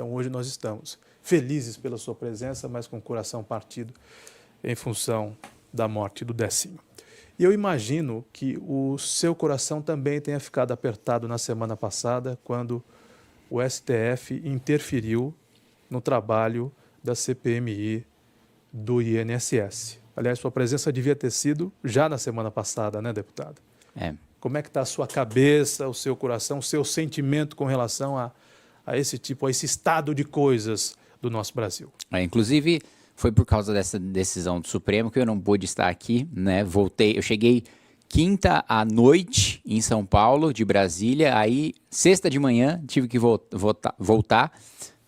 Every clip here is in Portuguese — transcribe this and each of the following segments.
Então, hoje nós estamos felizes pela sua presença, mas com o coração partido em função da morte do Decinho. E eu imagino que o seu coração também tenha ficado apertado na semana passada, quando o STF interferiu no trabalho da CPMI do INSS. Aliás, sua presença devia ter sido já na semana passada, né, deputado? Como é que está a sua cabeça, o seu coração, o seu sentimento com relação a esse estado de coisas do nosso Brasil? Inclusive, foi por causa dessa decisão do Supremo que eu não pude estar aqui, né? Eu cheguei quinta à noite em São Paulo, de Brasília, aí sexta de manhã tive que voltar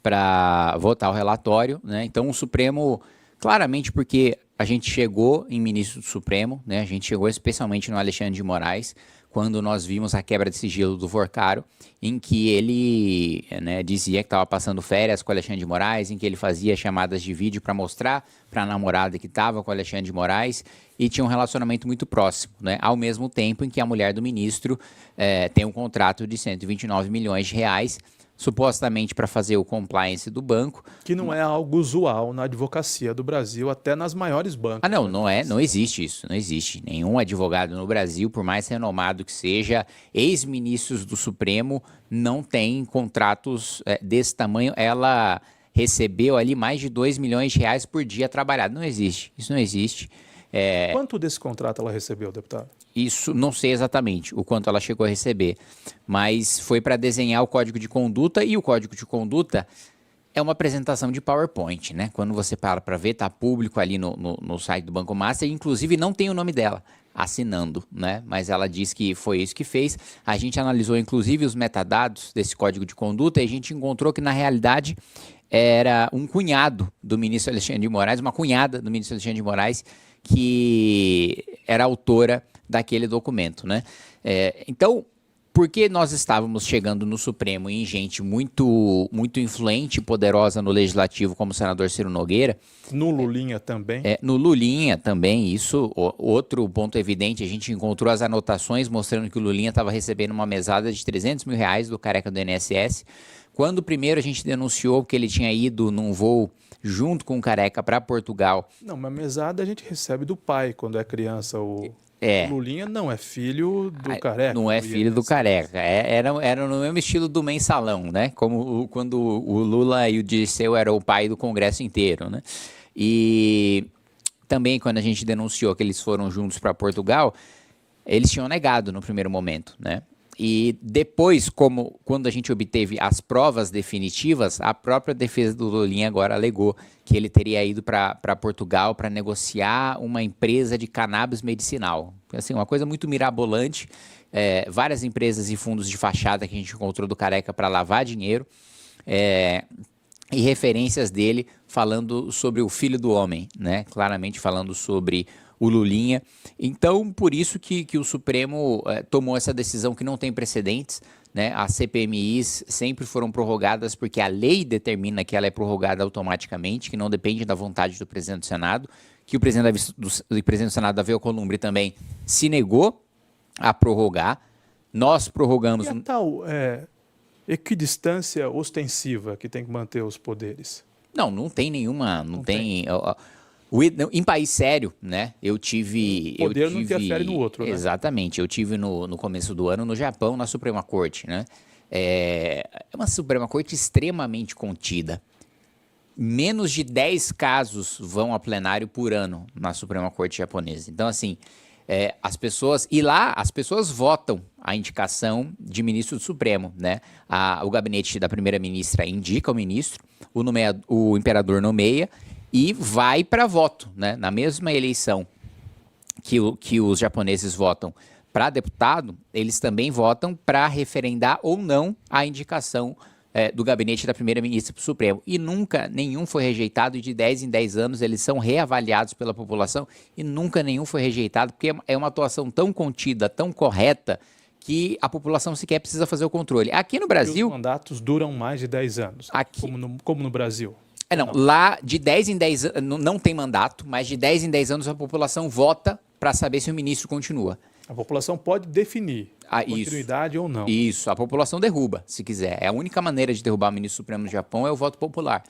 para votar o relatório, né? Então o Supremo, claramente porque a gente chegou em ministro do Supremo, né? A gente chegou especialmente no Alexandre de Moraes, quando nós vimos a quebra de sigilo do Forcaro, em que ele, né, dizia que estava passando férias com o Alexandre de Moraes, em que ele fazia chamadas de vídeo para mostrar para a namorada que estava com o Alexandre de Moraes e tinha um relacionamento muito próximo, né? Ao mesmo tempo em que a mulher do ministro tem um contrato de 129 milhões de reais, supostamente para fazer o compliance do banco. Que não é algo usual na advocacia do Brasil, até nas maiores bancas. Não existe isso, não existe. Nenhum advogado no Brasil, por mais renomado que seja, ex-ministros do Supremo, não tem contratos desse tamanho. Ela recebeu ali mais de 2 milhões de reais por dia trabalhado. Não existe, isso não existe. Quanto desse contrato ela recebeu, deputado? Isso, não sei exatamente o quanto ela chegou a receber, mas foi para desenhar o código de conduta, e o código de conduta é uma apresentação de PowerPoint, né? Quando você para ver, está público ali no site do Banco Master, inclusive não tem o nome dela assinando, né? Mas ela diz que foi isso que fez. A gente analisou inclusive os metadados desse código de conduta e a gente encontrou que na realidade era um cunhado do ministro Alexandre de Moraes, uma cunhada do ministro Alexandre de Moraes, que era autora daquele documento, né? Então, porque nós estávamos chegando no Supremo em gente muito influente e poderosa no Legislativo, como o senador Ciro Nogueira. No Lulinha também. No Lulinha também, isso, outro ponto evidente, a gente encontrou as anotações mostrando que o Lulinha estava recebendo uma mesada de 300 mil reais do careca do INSS. Quando primeiro a gente denunciou que ele tinha ido num voo junto com o careca para Portugal. Não, mas mesada a gente recebe do pai quando é criança. O Lulinha não é filho do careca. Não é filho do careca. Era no mesmo estilo do mensalão, né? Como quando o Lula e o Dirceu eram o pai do Congresso inteiro, né? E também quando a gente denunciou que eles foram juntos para Portugal, eles tinham negado no primeiro momento, né? E depois, quando a gente obteve as provas definitivas, a própria defesa do Lulinha agora alegou que ele teria ido para Portugal para negociar uma empresa de cannabis medicinal. Assim, uma coisa muito mirabolante. Várias empresas e fundos de fachada que a gente encontrou do careca para lavar dinheiro. E referências dele falando sobre o filho do homem, né? Claramente falando sobre o Lulinha. Então, por isso que o Supremo tomou essa decisão que não tem precedentes, né? As CPMIs sempre foram prorrogadas porque a lei determina que ela é prorrogada automaticamente, que não depende da vontade do presidente do Senado, que o presidente do Senado, Davi Alcolumbre, também se negou a prorrogar. Nós prorrogamos... E a tal equidistância ostensiva que tem que manter os poderes? Não tem nenhuma... Não tem. Em país sério, né? O poder não interfere no outro, né? Exatamente. Eu tive no começo do ano no Japão, na Suprema Corte, né? É uma Suprema Corte extremamente contida. Menos de 10 casos vão a plenário por ano na Suprema Corte japonesa. Então, assim, as pessoas votam a indicação de ministro do Supremo, né? O gabinete da primeira-ministra indica o ministro, o imperador nomeia, e vai para voto, né? Na mesma eleição que os japoneses votam para deputado, eles também votam para referendar ou não a indicação do gabinete da primeira-ministra para o Supremo. E nunca nenhum foi rejeitado, e de 10 em 10 anos eles são reavaliados pela população e nunca nenhum foi rejeitado, porque é uma atuação tão contida, tão correta, que a população sequer precisa fazer o controle. Aqui no Brasil... Os mandatos duram mais de 10 anos, como no Brasil. Lá de 10 em 10 anos, não tem mandato, mas de 10 em 10 anos a população vota para saber se o ministro continua. A população pode definir continuidade ou não. Isso, a população derruba, se quiser. É a única maneira de derrubar o ministro supremo no Japão é o voto popular.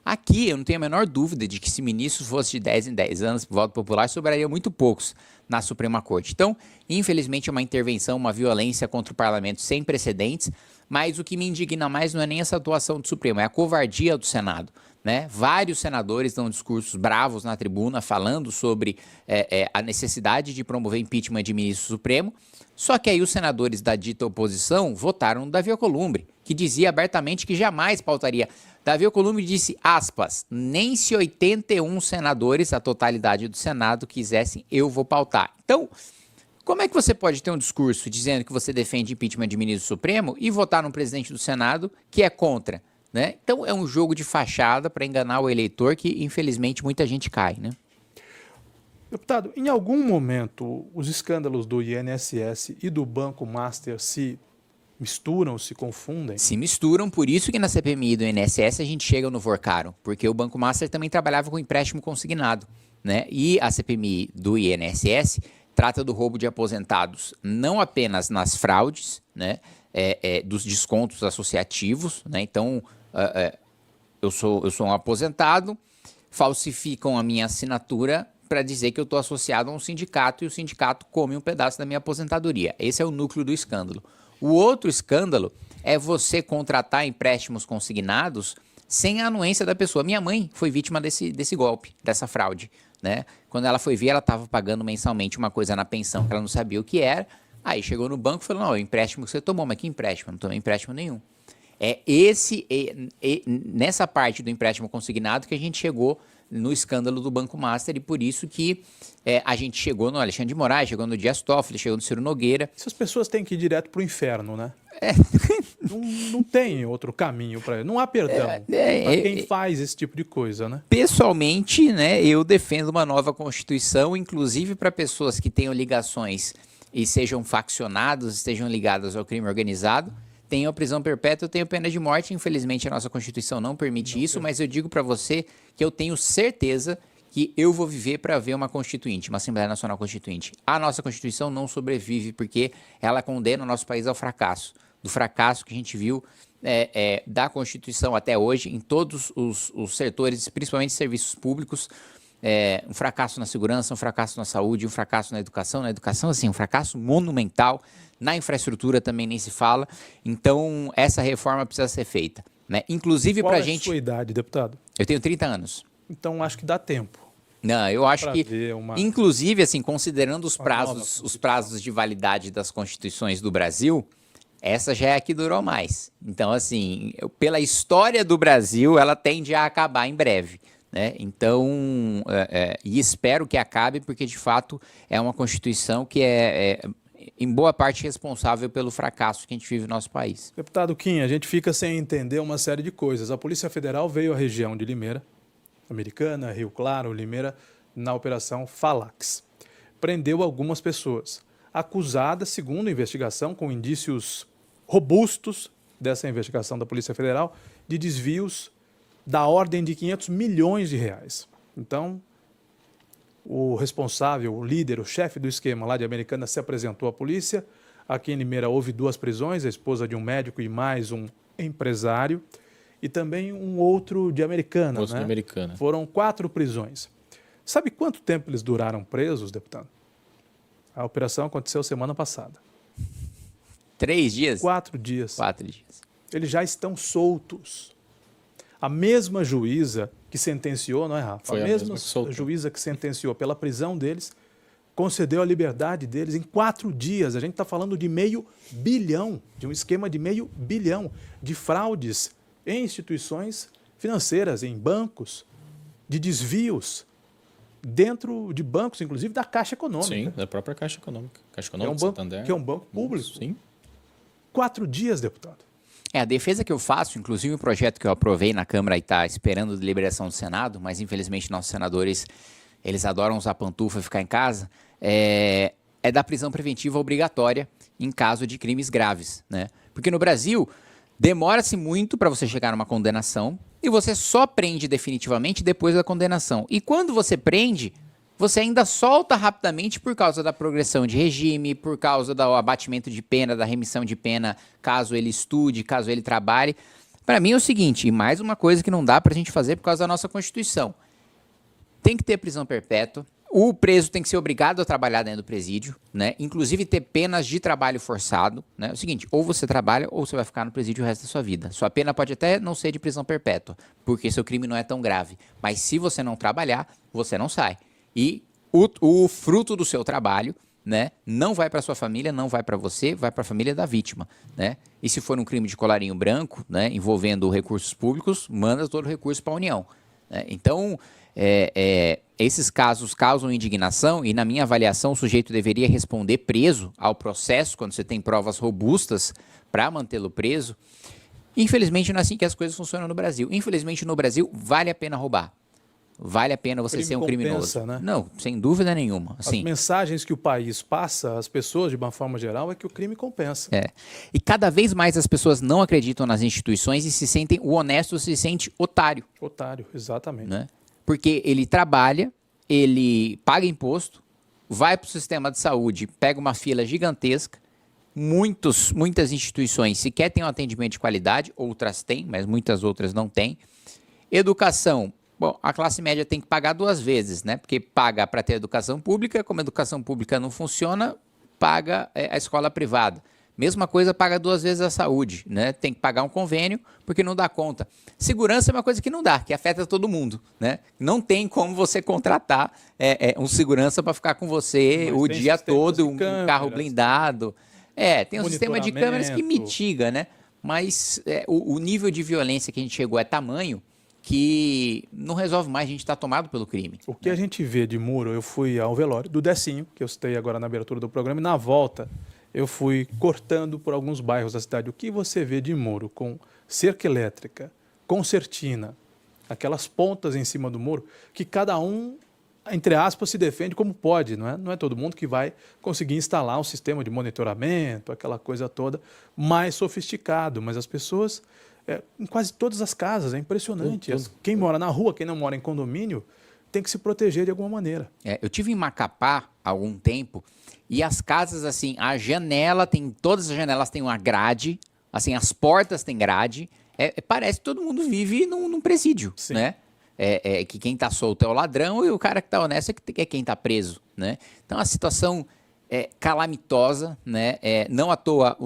Aqui, eu não tenho a menor dúvida de que se ministro fosse de 10 em 10 anos, voto popular, sobraria muito poucos na Suprema Corte. Então, infelizmente, é uma intervenção, uma violência contra o parlamento sem precedentes, mas o que me indigna mais não é nem essa atuação do Supremo, é a covardia do Senado. Né? Vários senadores dão discursos bravos na tribuna falando sobre a necessidade de promover impeachment de ministro supremo, só que aí os senadores da dita oposição votaram no Davi Alcolumbre, que dizia abertamente que jamais pautaria. Davi Alcolumbre disse, aspas, nem se 81 senadores, a totalidade do Senado, quisessem, eu vou pautar. Então, como é que você pode ter um discurso dizendo que você defende impeachment de ministro supremo e votar no presidente do Senado que é contra? Né? Então é um jogo de fachada para enganar o eleitor que, infelizmente, muita gente cai. Né? Deputado, em algum momento os escândalos do INSS e do Banco Master se misturam, se confundem? Se misturam, por isso que na CPMI do INSS a gente chega no Vorcaro, porque o Banco Master também trabalhava com empréstimo consignado. Né? E a CPMI do INSS trata do roubo de aposentados não apenas nas fraudes, né? Dos descontos associativos, né? Então, eu sou um aposentado, falsificam a minha assinatura para dizer que eu estou associado a um sindicato e o sindicato come um pedaço da minha aposentadoria. Esse é o núcleo do escândalo. O outro escândalo é você contratar empréstimos consignados sem a anuência da pessoa. Minha mãe foi vítima desse golpe, dessa fraude. Né? Quando ela foi ver, ela estava pagando mensalmente uma coisa na pensão que ela não sabia o que era. Aí chegou no banco e falou, não, o empréstimo que você tomou, mas que empréstimo? Não tomei empréstimo nenhum. Nessa parte do empréstimo consignado que a gente chegou no escândalo do Banco Master e por isso que a gente chegou no Alexandre de Moraes, chegou no Dias Toffoli, chegou no Ciro Nogueira. Essas pessoas têm que ir direto para o inferno, né? Não tem outro caminho para não há perdão para quem faz esse tipo de coisa, né? Pessoalmente, né, eu defendo uma nova Constituição, inclusive para pessoas que tenham ligações e sejam faccionados, estejam ligados ao crime organizado, tenham prisão perpétua, tenham pena de morte. Infelizmente, a nossa Constituição não permite isso, mas eu digo para você que eu tenho certeza que eu vou viver para ver uma Constituinte, uma Assembleia Nacional Constituinte. A nossa Constituição não sobrevive porque ela condena o nosso país ao fracasso, do fracasso que a gente viu da Constituição até hoje em todos os setores, principalmente serviços públicos. Um fracasso na segurança, um fracasso na saúde, um fracasso na educação, assim, um fracasso monumental, na infraestrutura também nem se fala, então essa reforma precisa ser feita, né? Inclusive para a gente... Qual é a sua idade, deputado? Eu tenho 30 anos. Então acho que dá tempo. Não, eu acho que, inclusive, assim, considerando os prazos de validade das constituições do Brasil, essa já é a que durou mais. Então, assim, pela história do Brasil, ela tende a acabar em breve. Né? Então, e espero que acabe, porque de fato é uma Constituição que em boa parte responsável pelo fracasso que a gente vive no nosso país. Deputado Kim, a gente fica sem entender uma série de coisas. A Polícia Federal veio à região de Limeira, Americana, Rio Claro, Limeira, na Operação Falax. Prendeu algumas pessoas, acusadas, segundo a investigação, com indícios robustos dessa investigação da Polícia Federal, de desvios da ordem de 500 milhões de reais. Então, o responsável, o líder, o chefe do esquema lá de Americana se apresentou à polícia. Aqui em Limeira houve 2 prisões, a esposa de um médico e mais um empresário, e também um outro de Americana. Outro de Americana. Foram 4 prisões. Sabe quanto tempo eles duraram presos, deputado? A operação aconteceu semana passada. 3 dias? 4 dias. 4 dias. Eles já estão soltos. A mesma juíza que sentenciou, não é, Rafa? Foi a mesma juíza que sentenciou pela prisão deles, concedeu a liberdade deles em 4 dias. A gente está falando de R$500 bilhão, de um esquema de R$500 bilhão de fraudes em instituições financeiras, em bancos, de desvios dentro de bancos, inclusive da Caixa Econômica. Sim, da própria Caixa Econômica. Caixa Econômica, Santander. Que é um banco público. Sim. 4 dias, deputado. A defesa que eu faço, inclusive o projeto que eu aprovei na Câmara e está esperando de liberação do Senado, mas infelizmente nossos senadores, eles adoram usar pantufa e ficar em casa, é da prisão preventiva obrigatória em caso de crimes graves, né? Porque no Brasil, demora-se muito para você chegar numa condenação e você só prende definitivamente depois da condenação. E quando você prende, você ainda solta rapidamente por causa da progressão de regime, por causa do abatimento de pena, da remissão de pena, caso ele estude, caso ele trabalhe. Para mim é o seguinte, e mais uma coisa que não dá para a gente fazer por causa da nossa Constituição. Tem que ter prisão perpétua, o preso tem que ser obrigado a trabalhar dentro do presídio, né? Inclusive ter penas de trabalho forçado, né? É o seguinte, ou você trabalha ou você vai ficar no presídio o resto da sua vida. Sua pena pode até não ser de prisão perpétua, porque seu crime não é tão grave. Mas se você não trabalhar, você não sai. E o fruto do seu trabalho, né, não vai para sua família, não vai para você, vai para a família da vítima, né? E se for um crime de colarinho branco, né, envolvendo recursos públicos, manda todo o recurso para a União, né? Então, esses casos causam indignação e, na minha avaliação, o sujeito deveria responder preso ao processo, quando você tem provas robustas para mantê-lo preso. Infelizmente, não é assim que as coisas funcionam no Brasil. Infelizmente, no Brasil, vale a pena roubar. Vale a pena você ser um criminoso. Né? Não, sem dúvida nenhuma. Assim, as mensagens que o país passa às pessoas, de uma forma geral, é que o crime compensa. E cada vez mais as pessoas não acreditam nas instituições e se sentem, o honesto se sente otário. Otário, exatamente. Né? Porque ele trabalha, ele paga imposto, vai para o sistema de saúde, pega uma fila gigantesca, muitas instituições sequer têm um atendimento de qualidade, outras têm, mas muitas outras não têm. Educação, bom, a classe média tem que pagar duas vezes, né? Porque paga para ter educação pública, como a educação pública não funciona, paga a escola privada. Mesma coisa, paga duas vezes a saúde, né? Tem que pagar um convênio porque não dá conta. Segurança é uma coisa que não dá, que afeta todo mundo, né? Não tem como você contratar um segurança para ficar com você o dia todo, um carro blindado. Tem um sistema de câmeras que mitiga, né? Mas o nível de violência que a gente chegou é tamanho que não resolve mais, a gente está tomado pelo crime. O que a gente vê de muro, eu fui ao velório do Decinho, que eu citei agora na abertura do programa, e na volta eu fui cortando por alguns bairros da cidade. O que você vê de muro com cerca elétrica, concertina, aquelas pontas em cima do muro, que cada um, entre aspas, se defende como pode, não é? Não é todo mundo que vai conseguir instalar um sistema de monitoramento, aquela coisa toda, mais sofisticado, mas as pessoas, em quase todas as casas, é impressionante. Quem mora na rua, quem não mora em condomínio, tem que se proteger de alguma maneira. Eu tive em Macapá há algum tempo e as casas, assim, a janela todas as janelas têm uma grade, assim, as portas têm grade. Parece que todo mundo vive num presídio, Sim. Né? Que quem está solto é o ladrão e o cara que está honesto é quem está preso, né? Então a situação é calamitosa, né? Não à toa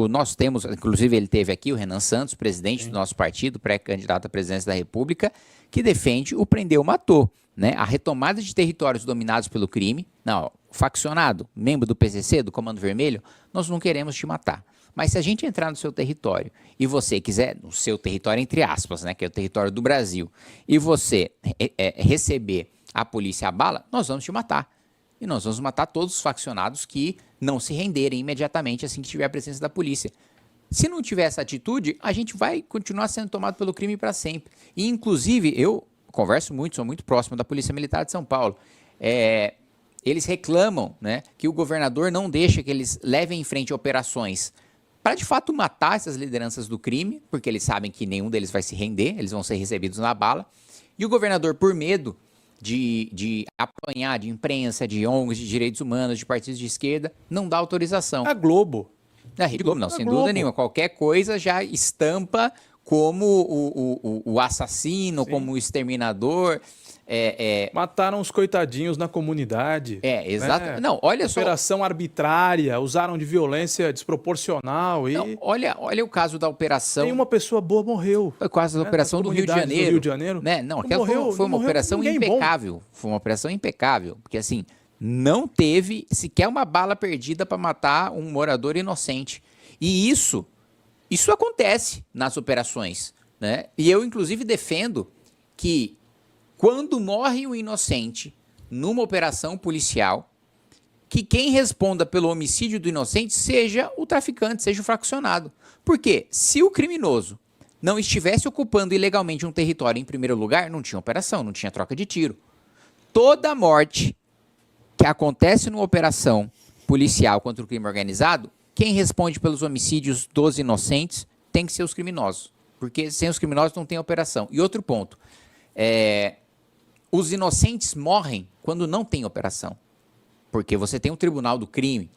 nós temos, inclusive ele teve aqui o Renan Santos, presidente Sim. do nosso partido, pré-candidato à presidência da República, que defende o prendeu, matou, né? A retomada de territórios dominados pelo crime, não, faccionado, membro do PCC, do Comando Vermelho, nós não queremos te matar. Mas se a gente entrar no seu território e você quiser, no seu território entre aspas, né, que é o território do Brasil, e você receber a polícia a bala, nós vamos te matar. E nós vamos matar todos os faccionados que não se renderem imediatamente assim que tiver a presença da polícia. Se não tiver essa atitude, a gente vai continuar sendo tomado pelo crime para sempre. E, inclusive, eu converso muito, sou muito próximo da Polícia Militar de São Paulo. Eles reclamam, né, que o governador não deixa que eles levem em frente operações para, de fato, matar essas lideranças do crime, porque eles sabem que nenhum deles vai se render, eles vão ser recebidos na bala. E o governador, por medo de apanhar de imprensa, de ONGs, de direitos humanos, de partidos de esquerda, não dá autorização. A Globo. A Rede Globo, não, sem dúvida nenhuma. Qualquer coisa já estampa como o assassino, Sim. como o exterminador. Mataram os coitadinhos na comunidade. Exato. Né? Não, olha só. Operação arbitrária, usaram de violência desproporcional. Não, olha o caso da operação. Nenhuma pessoa boa morreu. Foi o caso da operação do Rio de Janeiro. Do Rio de Janeiro. Né? Não, aquela foi uma operação impecável. Bom. Foi uma operação impecável. Porque assim, não teve sequer uma bala perdida para matar um morador inocente. E isso acontece nas operações, né? E eu, inclusive, defendo que quando morre um inocente numa operação policial, que quem responda pelo homicídio do inocente seja o traficante, seja o faccionado. Porque se o criminoso não estivesse ocupando ilegalmente um território em primeiro lugar, não tinha operação, não tinha troca de tiro. Toda morte que acontece numa operação policial contra o crime organizado, quem responde pelos homicídios dos inocentes tem que ser os criminosos. Porque sem os criminosos não tem operação. E outro ponto, Os inocentes morrem quando não tem operação. Porque você tem um tribunal do crime,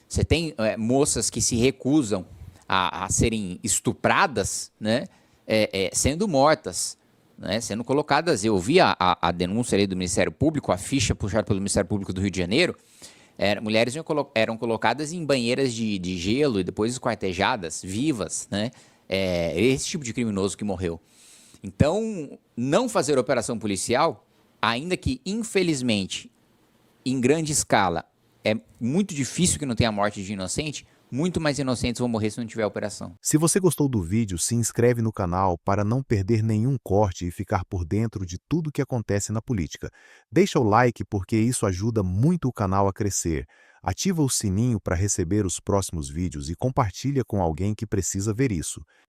você tem moças que se recusam a serem estupradas, né, sendo mortas, né, sendo colocadas. Eu vi a denúncia ali do Ministério Público, a ficha puxada pelo Ministério Público do Rio de Janeiro. Mulheres eram colocadas em banheiras de gelo e depois esquartejadas, vivas, né? Esse tipo de criminoso que morreu. Então, não fazer operação policial, ainda que, infelizmente, em grande escala, é muito difícil que não tenha morte de inocente, muito mais inocentes vão morrer se não tiver operação. Se você gostou do vídeo, se inscreve no canal para não perder nenhum corte e ficar por dentro de tudo que acontece na política. Deixa o like porque isso ajuda muito o canal a crescer. Ativa o sininho para receber os próximos vídeos e compartilha com alguém que precisa ver isso.